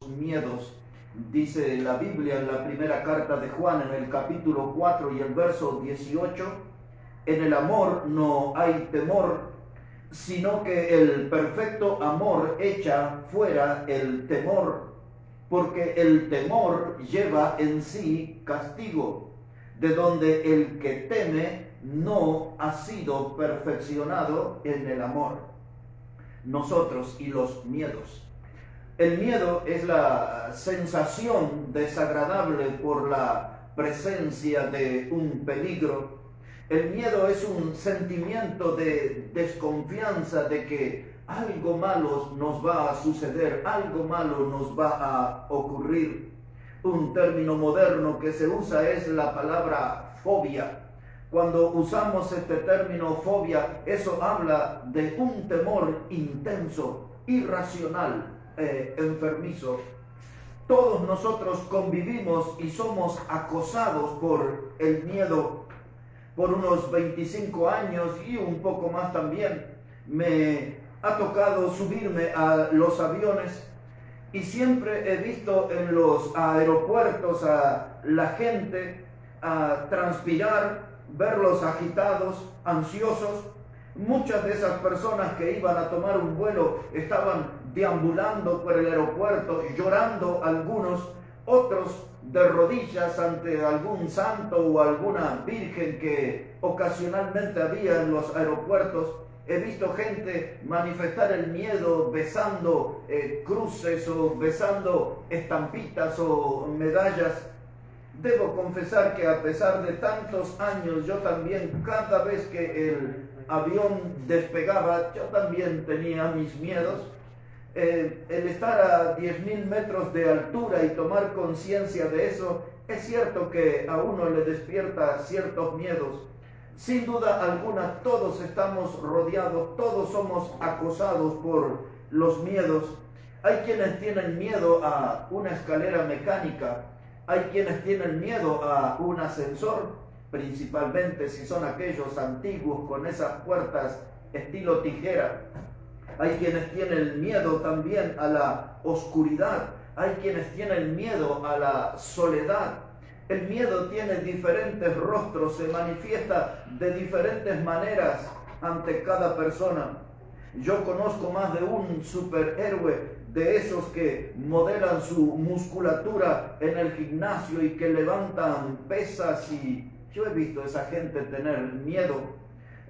miedos. Dice la Biblia en la primera carta de Juan, en el capítulo 4 y el verso 18, en el amor no hay temor, sino que el perfecto amor echa fuera el temor, porque el temor lleva en sí castigo, de donde el que teme no ha sido perfeccionado en el amor. Nosotros y los miedos. El miedo es la sensación desagradable por la presencia de un peligro. El miedo es un sentimiento de desconfianza de que algo malo nos va a suceder, algo malo nos va a ocurrir. Un término moderno que se usa es la palabra fobia. Cuando usamos este término fobia, eso habla de un temor intenso, irracional, enfermizo. Todos nosotros convivimos y somos acosados por el miedo. Por unos 25 años y un poco más también, me ha tocado subirme a los aviones y siempre he visto en los aeropuertos a la gente a transpirar, verlos agitados, ansiosos. Muchas de esas personas que iban a tomar un vuelo estaban deambulando por el aeropuerto, llorando algunos, otros de rodillas ante algún santo o alguna virgen que ocasionalmente había en los aeropuertos. He visto gente manifestar el miedo besando cruces o besando estampitas o medallas. Debo confesar que a pesar de tantos años, yo también, cada vez que el avión despegaba, yo también tenía mis miedos. El estar a 10.000 metros de altura y tomar conciencia de eso, es cierto que a uno le despierta ciertos miedos. Sin duda alguna, todos estamos rodeados, todos somos acosados por los miedos. Hay quienes tienen miedo a una escalera mecánica, hay quienes tienen miedo a un ascensor, principalmente si son aquellos antiguos con esas puertas estilo tijera. Hay quienes tienen miedo también a la oscuridad, hay quienes tienen miedo a la soledad. El miedo tiene diferentes rostros, se manifiesta de diferentes maneras ante cada persona. Yo conozco más de un superhéroe de esos que modelan su musculatura en el gimnasio y que levantan pesas, y yo he visto a esa gente tener miedo.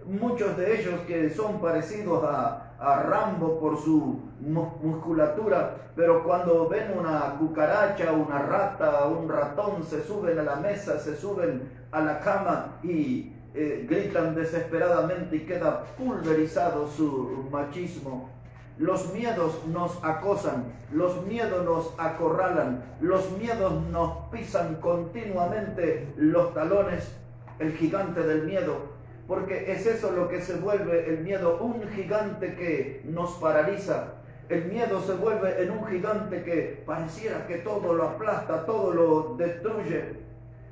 Muchos de ellos que son parecidos a Rambo por su musculatura, pero cuando ven una cucaracha, una rata, un ratón, se suben a la mesa, se suben a la cama y gritan desesperadamente y queda pulverizado su machismo. Los miedos nos acosan, los miedos nos acorralan, los miedos nos pisan continuamente los talones, el gigante del miedo. Porque es eso lo que se vuelve el miedo, un gigante que nos paraliza. El miedo se vuelve en un gigante que pareciera que todo lo aplasta, todo lo destruye.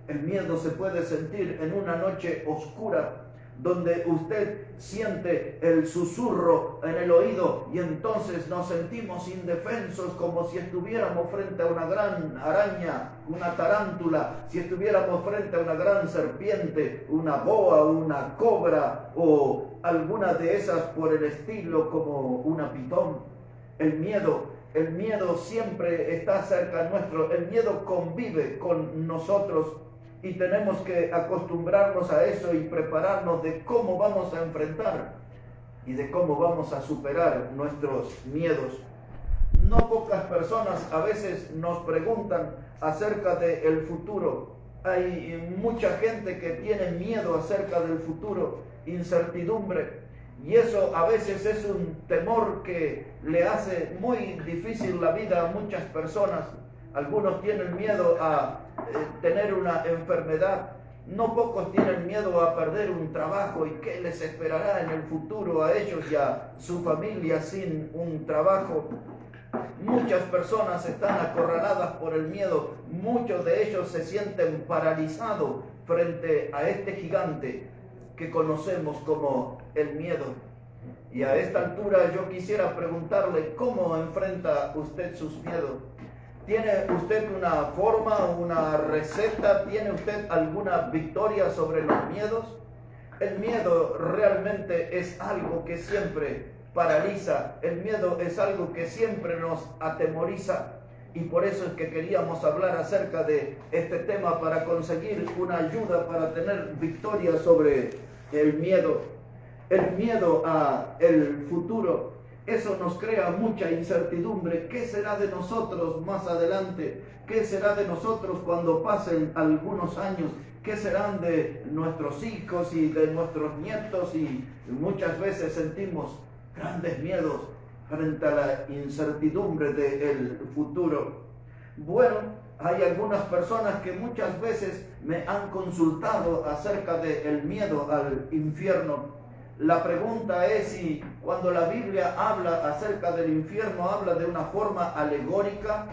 El miedo se puede sentir en una noche oscura, donde usted siente el susurro en el oído y entonces nos sentimos indefensos, como si estuviéramos frente a una gran araña, una tarántula, si estuviéramos frente a una gran serpiente, una boa, una cobra o alguna de esas por el estilo, como una pitón. El miedo siempre está cerca nuestro, el miedo convive con nosotros. Y tenemos que acostumbrarnos a eso y prepararnos de cómo vamos a enfrentar y de cómo vamos a superar nuestros miedos. No pocas personas a veces nos preguntan acerca del futuro. Hay mucha gente que tiene miedo acerca del futuro, incertidumbre. Y eso a veces es un temor que le hace muy difícil la vida a muchas personas. Algunos tienen miedo a tener una enfermedad. No pocos tienen miedo a perder un trabajo y qué les esperará en el futuro a ellos y a su familia sin un trabajo. Muchas personas están acorraladas por el miedo. Muchos de ellos se sienten paralizados frente a este gigante que conocemos como el miedo. Y a esta altura yo quisiera preguntarle, ¿cómo enfrenta usted sus miedos? ¿Tiene usted una forma, una receta? ¿Tiene usted alguna victoria sobre los miedos? El miedo realmente es algo que siempre paraliza. El miedo es algo que siempre nos atemoriza. Y por eso es que queríamos hablar acerca de este tema, para conseguir una ayuda para tener victoria sobre el miedo. El miedo a el futuro. Eso nos crea mucha incertidumbre. ¿Qué será de nosotros más adelante? ¿Qué será de nosotros cuando pasen algunos años? ¿Qué serán de nuestros hijos y de nuestros nietos? Y muchas veces sentimos grandes miedos frente a la incertidumbre del futuro. Bueno, hay algunas personas que muchas veces me han consultado acerca del miedo al infierno. La pregunta es si cuando la Biblia habla acerca del infierno, habla de una forma alegórica,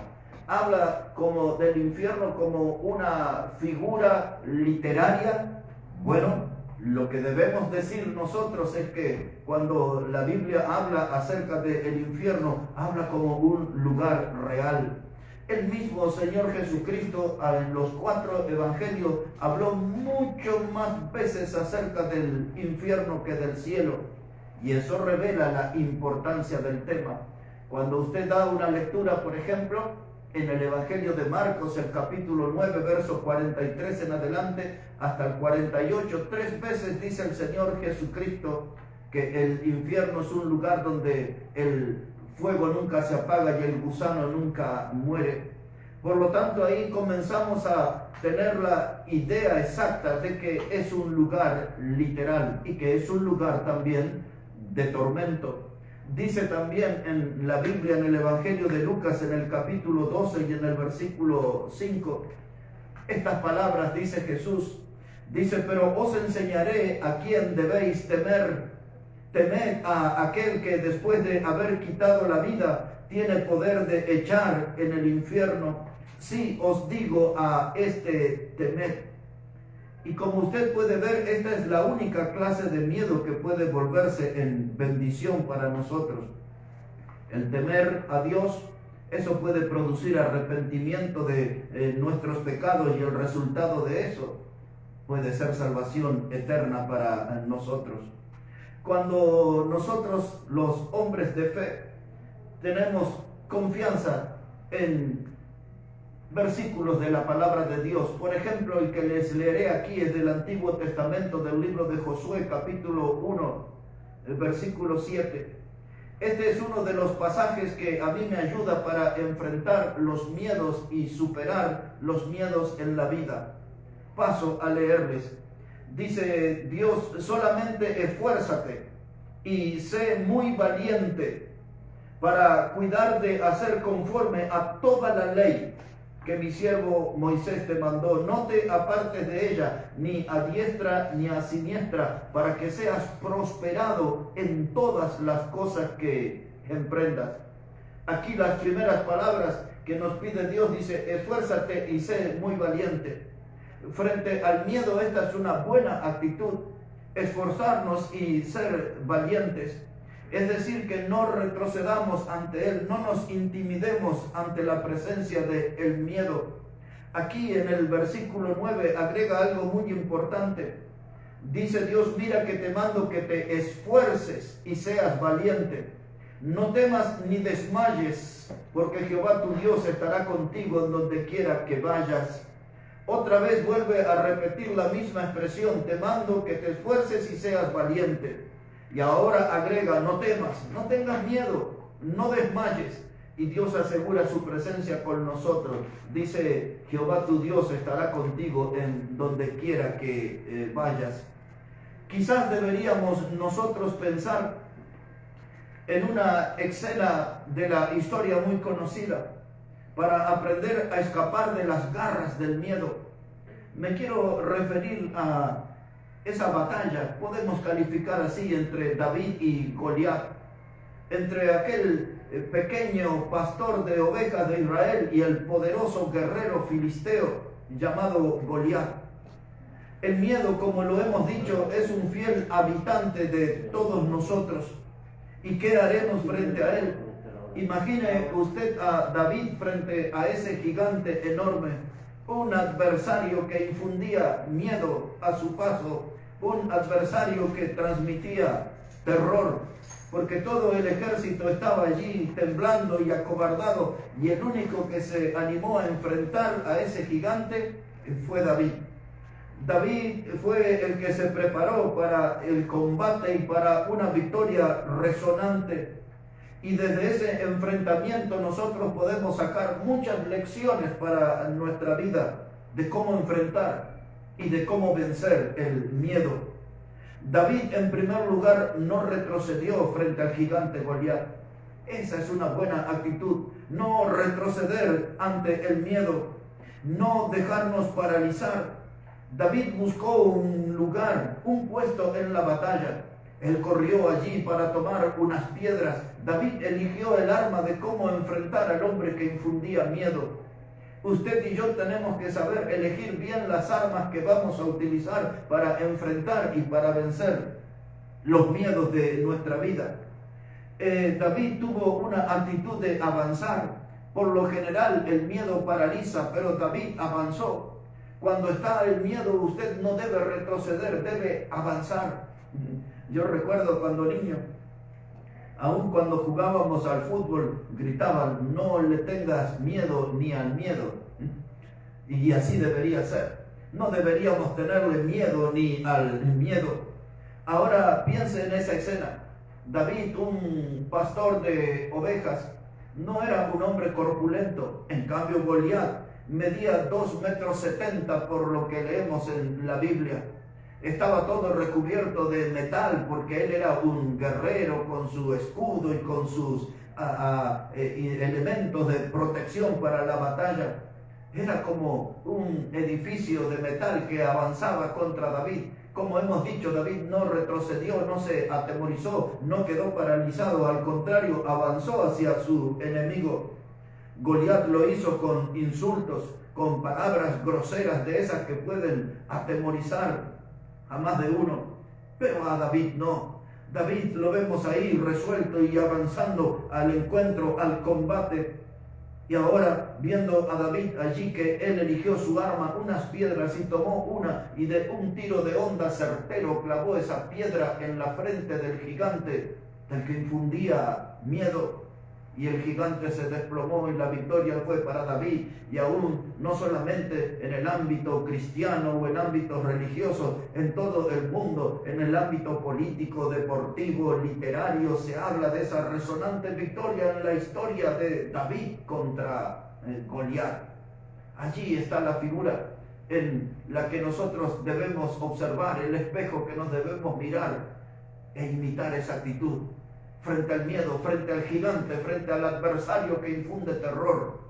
habla como del infierno como una figura literaria. Bueno, lo que debemos decir nosotros es que cuando la Biblia habla acerca del infierno, habla como un lugar real. El mismo Señor Jesucristo en los 4 evangelios habló mucho más veces acerca del infierno que del cielo. Y eso revela la importancia del tema. Cuando usted da una lectura, por ejemplo, en el Evangelio de Marcos, el capítulo 9, versos 43 en adelante hasta el 48, 3 veces dice el Señor Jesucristo que el infierno es un lugar donde el fuego nunca se apaga y el gusano nunca muere. Por lo tanto, ahí comenzamos a tener la idea exacta de que es un lugar literal y que es un lugar también de tormento. Dice también en la Biblia, en el Evangelio de Lucas, en el capítulo 12 y en el versículo 5, estas palabras dice Jesús, dice: pero os enseñaré a quién debéis temer. Temed a aquel que después de haber quitado la vida tiene poder de echar en el infierno. Sí, os digo a este, temed. Y como usted puede ver, esta es la única clase de miedo que puede volverse en bendición para nosotros. El temer a Dios, eso puede producir arrepentimiento de nuestros pecados, y el resultado de eso puede ser salvación eterna para nosotros. Cuando nosotros, los hombres de fe, tenemos confianza en versículos de la palabra de Dios, por ejemplo, el que les leeré aquí es del Antiguo Testamento, del libro de Josué, capítulo 1, el versículo 7. Este es uno de los pasajes que a mí me ayuda para enfrentar los miedos y superar los miedos en la vida. Paso a leerles. Dice Dios: solamente esfuérzate y sé muy valiente para cuidar de hacer conforme a toda la ley que mi siervo Moisés te mandó. No te apartes de ella, ni a diestra ni a siniestra, para que seas prosperado en todas las cosas que emprendas. Aquí las primeras palabras que nos pide Dios dice: esfuérzate y sé muy valiente. Frente al miedo, esta es una buena actitud, esforzarnos y ser valientes. Es decir, que no retrocedamos ante él, no nos intimidemos ante la presencia del miedo. Aquí en el versículo 9 agrega algo muy importante. Dice Dios: mira que te mando que te esfuerces y seas valiente. No temas ni desmayes, porque Jehová tu Dios estará contigo en donde quiera que vayas. Otra vez vuelve a repetir la misma expresión: te mando que te esfuerces y seas valiente. Y ahora agrega: no temas, no tengas miedo, no desmayes. Y Dios asegura su presencia con nosotros. Dice: Jehová tu Dios estará contigo en donde quiera que vayas. Quizás deberíamos nosotros pensar en una escena de la historia muy conocida para aprender a escapar de las garras del miedo. Me quiero referir a esa batalla, podemos calificar así, entre David y Goliat, entre aquel pequeño pastor de ovejas de Israel y el poderoso guerrero filisteo llamado Goliat. El miedo, como lo hemos dicho, es un fiel habitante de todos nosotros. ¿Y qué haremos frente a él? Imagine usted a David frente a ese gigante enorme, un adversario que infundía miedo a su paso, un adversario que transmitía terror, porque todo el ejército estaba allí temblando y acobardado, y el único que se animó a enfrentar a ese gigante fue David. David fue el que se preparó para el combate y para una victoria resonante. Y desde ese enfrentamiento nosotros podemos sacar muchas lecciones para nuestra vida de cómo enfrentar y de cómo vencer el miedo. David, en primer lugar, no retrocedió frente al gigante Goliat. Esa es una buena actitud, no retroceder ante el miedo, no dejarnos paralizar. David buscó un lugar, un puesto en la batalla. Él corrió allí para tomar unas piedras. David eligió el arma de cómo enfrentar al hombre que infundía miedo. Usted y yo tenemos que saber elegir bien las armas que vamos a utilizar para enfrentar y para vencer los miedos de nuestra vida. David tuvo una actitud de avanzar. Por lo general el miedo paraliza, pero David avanzó. Cuando está el miedo, usted no debe retroceder, debe avanzar. Yo recuerdo cuando niño, aun cuando jugábamos al fútbol, gritaban: no le tengas miedo ni al miedo. Y así debería ser. No deberíamos tenerle miedo ni al miedo. Ahora piense en esa escena. David, un pastor de ovejas, no era un hombre corpulento. En cambio, Goliat medía 2,70 metros por lo que leemos en la Biblia. Estaba todo recubierto de metal porque él era un guerrero con su escudo y con sus elementos de protección para la batalla. Era como un edificio de metal que avanzaba contra David. Como hemos dicho, David no retrocedió, no se atemorizó, no quedó paralizado, al contrario, avanzó hacia su enemigo. Goliat lo hizo con insultos, con palabras groseras, de esas que pueden atemorizar a más de uno. Pero a David no. David lo vemos ahí resuelto y avanzando al encuentro, al combate. Y ahora, viendo a David allí que él eligió su arma, unas piedras, y tomó una, y de un tiro de honda certero clavó esa piedra en la frente del gigante, del que infundía miedo. Y el gigante se desplomó y la victoria fue para David. Y aún no solamente en el ámbito cristiano o en ámbitos religiosos, en todo el mundo, en el ámbito político, deportivo, literario, se habla de esa resonante victoria en la historia de David contra Goliat. Allí está la figura en la que nosotros debemos observar, el espejo que nos debemos mirar e imitar esa actitud. Frente al miedo, frente al gigante, frente al adversario que infunde terror,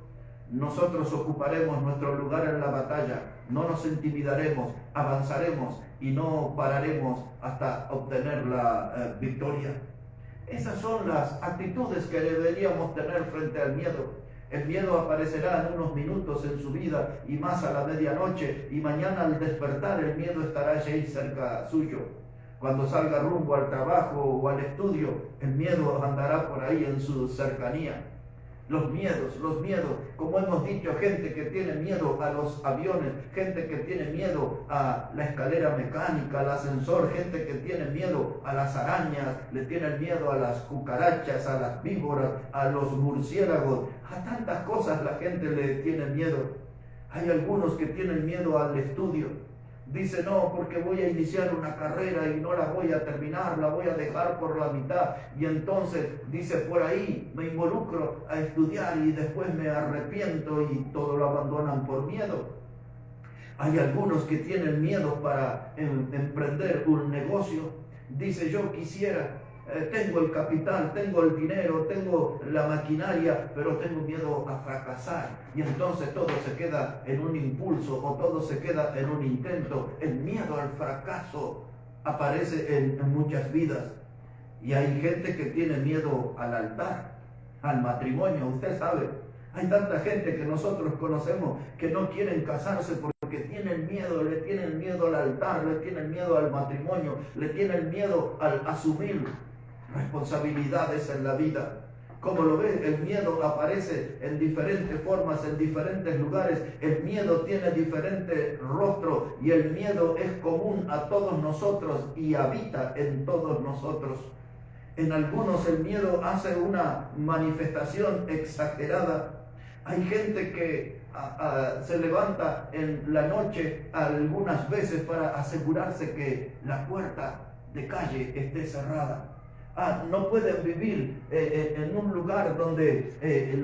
nosotros ocuparemos nuestro lugar en la batalla, no nos intimidaremos, avanzaremos y no pararemos hasta obtener la victoria. Esas son las actitudes que deberíamos tener frente al miedo. El miedo aparecerá en unos minutos en su vida y más a la medianoche, y mañana al despertar el miedo estará allí cerca suyo. Cuando salga rumbo al trabajo o al estudio, el miedo andará por ahí en su cercanía. Los miedos, como hemos dicho, gente que tiene miedo a los aviones, gente que tiene miedo a la escalera mecánica, al ascensor, gente que tiene miedo a las arañas, le tiene miedo a las cucarachas, a las víboras, a los murciélagos, a tantas cosas la gente le tiene miedo. Hay algunos que tienen miedo al estudio. Dice: no, porque voy a iniciar una carrera y no la voy a terminar, la voy a dejar por la mitad. Y entonces dice: por ahí me involucro a estudiar y después me arrepiento, y todo lo abandonan por miedo. Hay algunos que tienen miedo para emprender un negocio. Dice: yo quisiera, tengo el capital, tengo el dinero, tengo la maquinaria, pero tengo miedo a fracasar. Y entonces todo se queda en un impulso o todo se queda en un intento. El miedo al fracaso aparece en muchas vidas. Y hay gente que tiene miedo al altar, al matrimonio. Usted sabe, hay tanta gente que nosotros conocemos que no quieren casarse porque tienen miedo, le tienen miedo al altar, le tienen miedo al matrimonio, le tienen miedo al asumir responsabilidades en la vida. Como lo ves, el miedo aparece en diferentes formas, en diferentes lugares. El miedo tiene diferente rostro y el miedo es común a todos nosotros y habita en todos nosotros. En algunos el miedo hace una manifestación exagerada. Hay gente que se levanta en la noche algunas veces para asegurarse que la puerta de calle esté cerrada. No pueden vivir en un lugar donde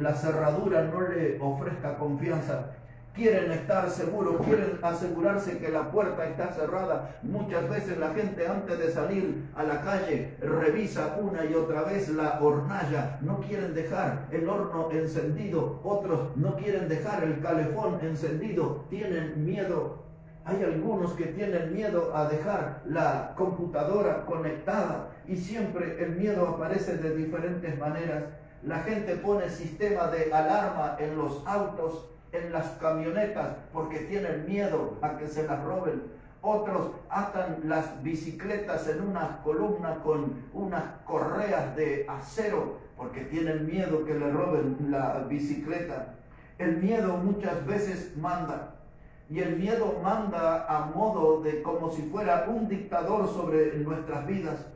la cerradura no le ofrezca confianza. Quieren estar seguros, quieren asegurarse que la puerta está cerrada. Muchas veces la gente antes de salir a la calle revisa una y otra vez la hornalla. No quieren dejar el horno encendido. Otros no quieren dejar el calefón encendido. Tienen miedo. Hay algunos que tienen miedo a dejar la computadora conectada y siempre el miedo aparece de diferentes maneras. La gente pone sistema de alarma en los autos, en las camionetas, porque tienen miedo a que se las roben. Otros atan las bicicletas en una columna con unas correas de acero, porque tienen miedo que le roben la bicicleta. El miedo muchas veces manda. Y el miedo manda a modo de como si fuera un dictador sobre nuestras vidas.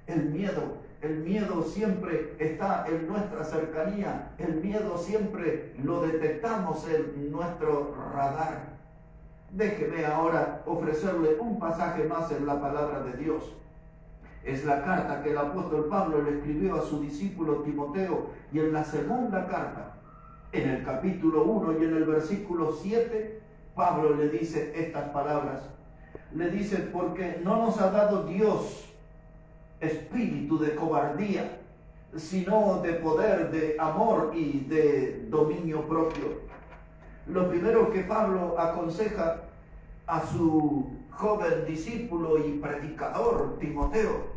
El miedo siempre está en nuestra cercanía. El miedo siempre lo detectamos en nuestro radar. Déjeme ahora ofrecerle un pasaje más en la palabra de Dios. Es la carta que el apóstol Pablo le escribió a su discípulo Timoteo, y en la segunda carta, en el capítulo 1 y en el versículo 7, Pablo le dice estas palabras. Le dice: porque no nos ha dado Dios espíritu de cobardía, sino de poder, de amor y de dominio propio. Lo primero que Pablo aconseja a su joven discípulo y predicador Timoteo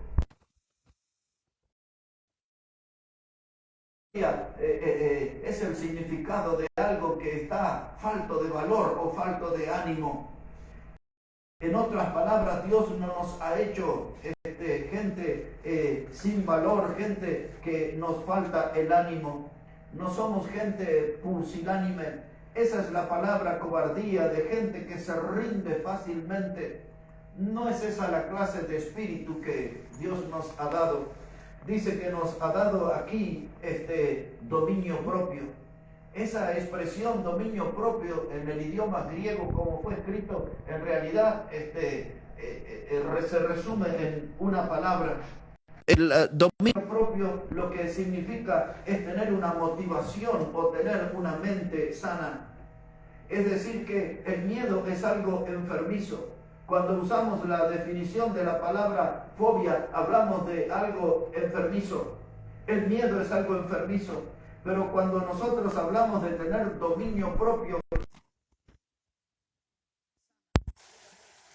es el significado de algo que está falto de valor o falto de ánimo. En otras palabras, Dios no nos ha hecho gente sin valor, gente que nos falta el ánimo. No somos gente pusilánime. Esa es la palabra cobardía, de gente que se rinde fácilmente. No es esa la clase de espíritu que Dios nos ha dado. Dice que nos ha dado aquí dominio propio. Esa expresión dominio propio en el idioma griego, como fue escrito, en realidad se resume en una palabra. El dominio propio lo que significa es tener una motivación o tener una mente sana. Es decir, que el miedo es algo enfermizo. Cuando usamos la definición de la palabra fobia, hablamos de algo enfermizo. El miedo es algo enfermizo. Pero cuando nosotros hablamos de tener dominio propio,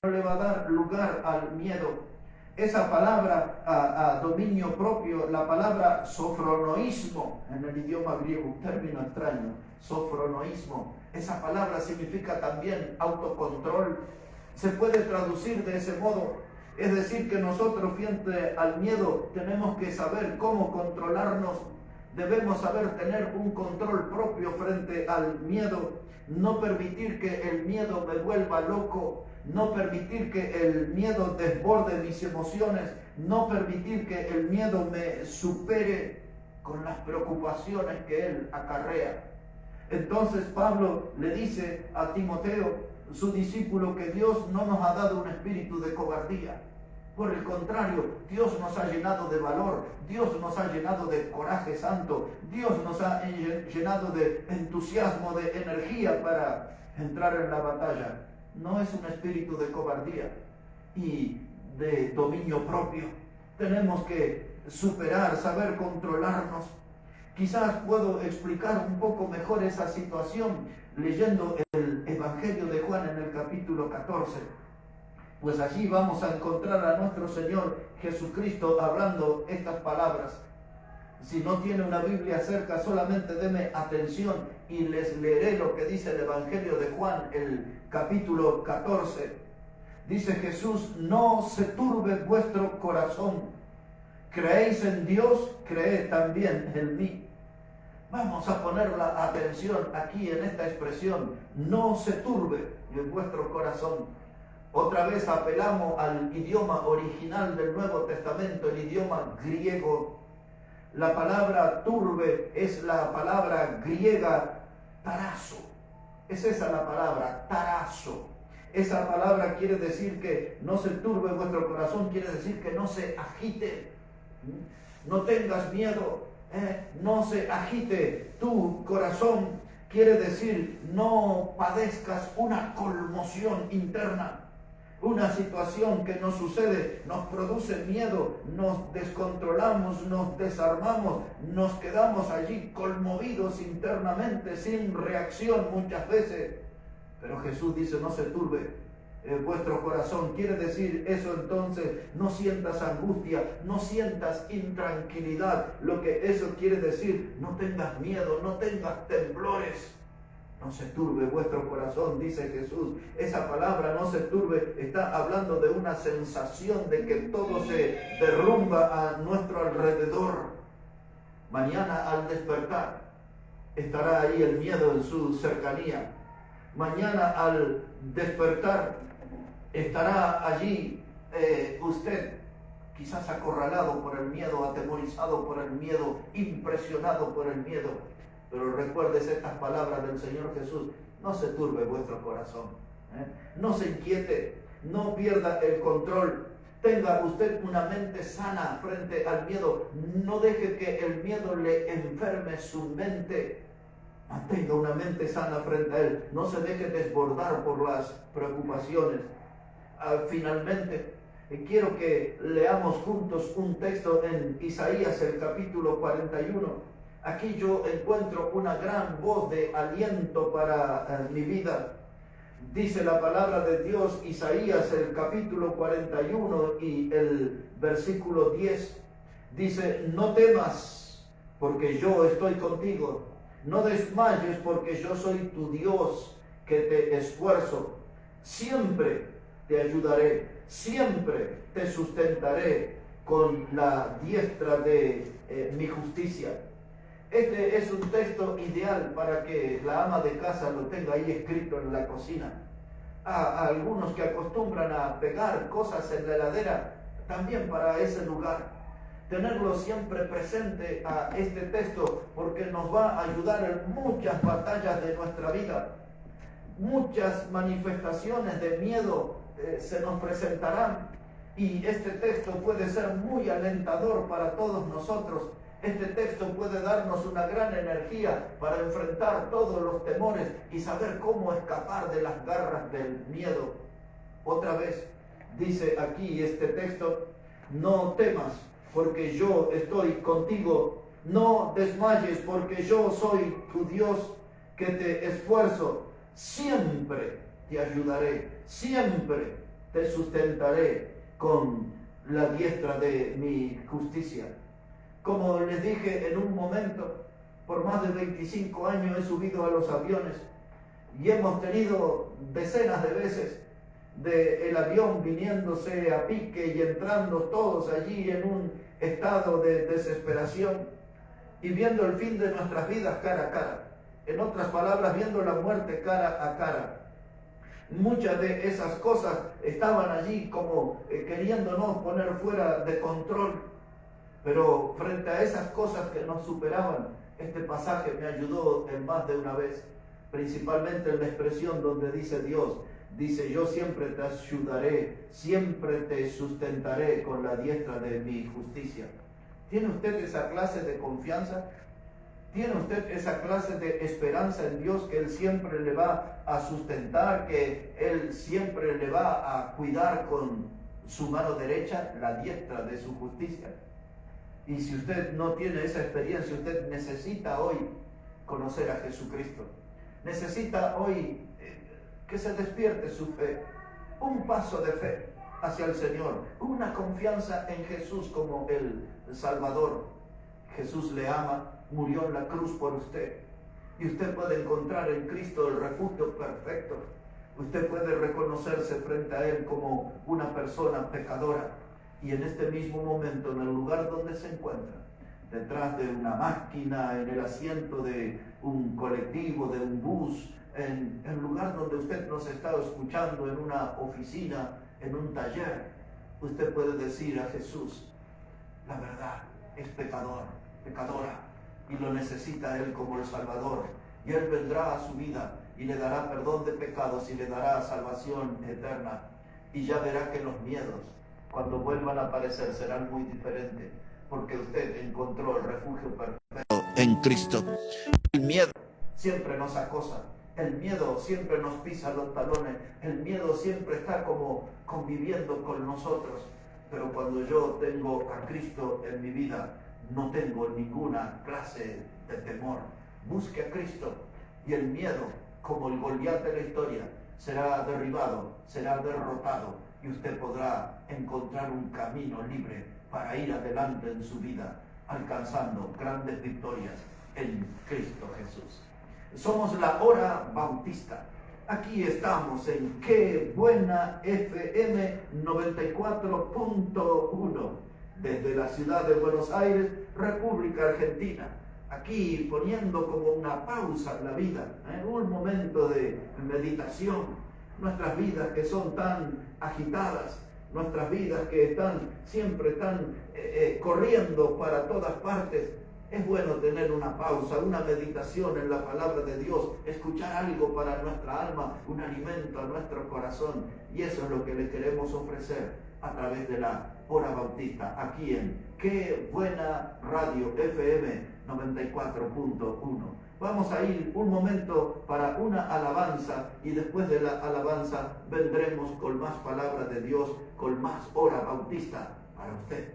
no le va a dar lugar al miedo. Esa palabra a dominio propio, la palabra sofronoísmo en el idioma griego, un término extraño, sofronoísmo, esa palabra significa también autocontrol. Se puede traducir de ese modo. Es decir, que nosotros frente al miedo tenemos que saber cómo controlarnos. Debemos saber tener un control propio frente al miedo. No permitir que el miedo me vuelva loco. No permitir que el miedo desborde mis emociones. No permitir que el miedo me supere con las preocupaciones que él acarrea. Entonces Pablo le dice a Timoteo, su discípulo, que Dios no nos ha dado un espíritu de cobardía. Por el contrario, Dios nos ha llenado de valor, Dios nos ha llenado de coraje santo, Dios nos ha llenado de entusiasmo, de energía para entrar en la batalla. No es un espíritu de cobardía y de dominio propio. Tenemos que superar, saber controlarnos. Quizás puedo explicar un poco mejor esa situación leyendo el Evangelio de Juan en el capítulo 14. Pues allí vamos a encontrar a nuestro Señor Jesucristo hablando estas palabras. Si no tiene una Biblia cerca, solamente deme atención y les leeré lo que dice el Evangelio de Juan, el capítulo 14. Dice Jesús: no se turbe vuestro corazón. Creéis en Dios, creed también en mí. Vamos a poner la atención aquí en esta expresión, no se turbe en vuestro corazón. Otra vez apelamos al idioma original del Nuevo Testamento, el idioma griego. La palabra turbe es la palabra griega tarazo. Es esa la palabra, tarazo. Esa palabra quiere decir que no se turbe vuestro corazón, quiere decir que no se agite. No tengas miedo, no se agite tu corazón. Quiere decir no padezcas una conmoción interna. Una situación que nos sucede, nos produce miedo, nos descontrolamos, nos desarmamos, nos quedamos allí conmovidos internamente, sin reacción muchas veces. Pero Jesús dice, no se turbe vuestro corazón. Quiere decir eso entonces, no sientas angustia, no sientas intranquilidad. Lo que eso quiere decir, no tengas miedo, no tengas temblores. No se turbe vuestro corazón, dice Jesús. Esa palabra, no se turbe, está hablando de una sensación de que todo se derrumba a nuestro alrededor. Mañana al despertar estará ahí el miedo en su cercanía. Mañana al despertar estará allí usted quizás acorralado por el miedo, atemorizado por el miedo, impresionado por el miedo. Pero recuerdes estas palabras del Señor Jesús, no se turbe vuestro corazón, no se inquiete, no pierda el control, tenga usted una mente sana frente al miedo, no deje que el miedo le enferme su mente, mantenga una mente sana frente a él, no se deje desbordar por las preocupaciones. Finalmente, quiero que leamos juntos un texto en Isaías, el capítulo 41. Aquí yo encuentro una gran voz de aliento para mi vida. Dice la palabra de Dios, Isaías, el capítulo 41 y el versículo 10. Dice, no temas, porque yo estoy contigo. No desmayes, porque yo soy tu Dios, que te esfuerzo. Siempre te ayudaré, siempre te sustentaré con la diestra de mi justicia. Este es un texto ideal para que la ama de casa lo tenga ahí escrito en la cocina. A algunos que acostumbran a pegar cosas en la heladera, también para ese lugar. Tenerlo siempre presente a este texto, porque nos va a ayudar en muchas batallas de nuestra vida. Muchas manifestaciones de miedo se nos presentarán, y este texto puede ser muy alentador para todos nosotros. Este texto puede darnos una gran energía para enfrentar todos los temores y saber cómo escapar de las garras del miedo. Otra vez dice aquí este texto, no temas porque yo estoy contigo, no desmayes porque yo soy tu Dios que te esfuerzo, siempre te ayudaré, siempre te sustentaré con la diestra de mi justicia. Como les dije en un momento, por más de 25 años he subido a los aviones y hemos tenido decenas de veces del avión viniéndose a pique y entrando todos allí en un estado de desesperación y viendo el fin de nuestras vidas cara a cara. En otras palabras, viendo la muerte cara a cara. Muchas de esas cosas estaban allí como queriéndonos poner fuera de control. Pero frente a esas cosas que nos superaban, este pasaje me ayudó en más de una vez, principalmente en la expresión donde dice Dios, dice, yo siempre te ayudaré, siempre te sustentaré con la diestra de mi justicia. ¿Tiene usted esa clase de confianza? ¿Tiene usted esa clase de esperanza en Dios que Él siempre le va a sustentar, que Él siempre le va a cuidar con su mano derecha, la diestra de su justicia? Y si usted no tiene esa experiencia, usted necesita hoy conocer a Jesucristo. Necesita hoy que se despierte su fe, un paso de fe hacia el Señor, una confianza en Jesús como el Salvador. Jesús le ama, murió en la cruz por usted. Y usted puede encontrar en Cristo el refugio perfecto. Usted puede reconocerse frente a Él como una persona pecadora. Y en este mismo momento, en el lugar donde se encuentra, detrás de una máquina, en el asiento de un colectivo, de un bus, en el lugar donde usted nos está escuchando, en una oficina, en un taller, usted puede decir a Jesús: la verdad, es pecador, pecadora, y lo necesita Él como el Salvador. Y Él vendrá a su vida y le dará perdón de pecados y le dará salvación eterna. Y ya verá que los miedos, cuando vuelvan a aparecer, serán muy diferentes, porque usted encontró el refugio perfecto en Cristo. El miedo siempre nos acosa, el miedo siempre nos pisa los talones, el miedo siempre está como conviviendo con nosotros. Pero cuando yo tengo a Cristo en mi vida, no tengo ninguna clase de temor. Busque a Cristo y el miedo, como el Goliat de la historia, será derribado, será derrotado, y usted podrá encontrar un camino libre para ir adelante en su vida, alcanzando grandes victorias en Cristo Jesús. Somos la Hora Bautista. Aquí estamos en Qué Buena FM 94.1 desde la ciudad de Buenos Aires, República Argentina. Aquí poniendo como una pausa en la vida, un momento de meditación. Nuestras vidas que son tan agitadas, nuestras vidas que están siempre corriendo para todas partes. Es bueno tener una pausa, una meditación en la palabra de Dios, escuchar algo para nuestra alma, un alimento a nuestro corazón. Y eso es lo que le queremos ofrecer a través de la Hora Bautista, aquí en Qué Buena Radio FM 94.1. Vamos a ir un momento para una alabanza y después de la alabanza vendremos con más palabra de Dios, con más Hora Bautista para usted.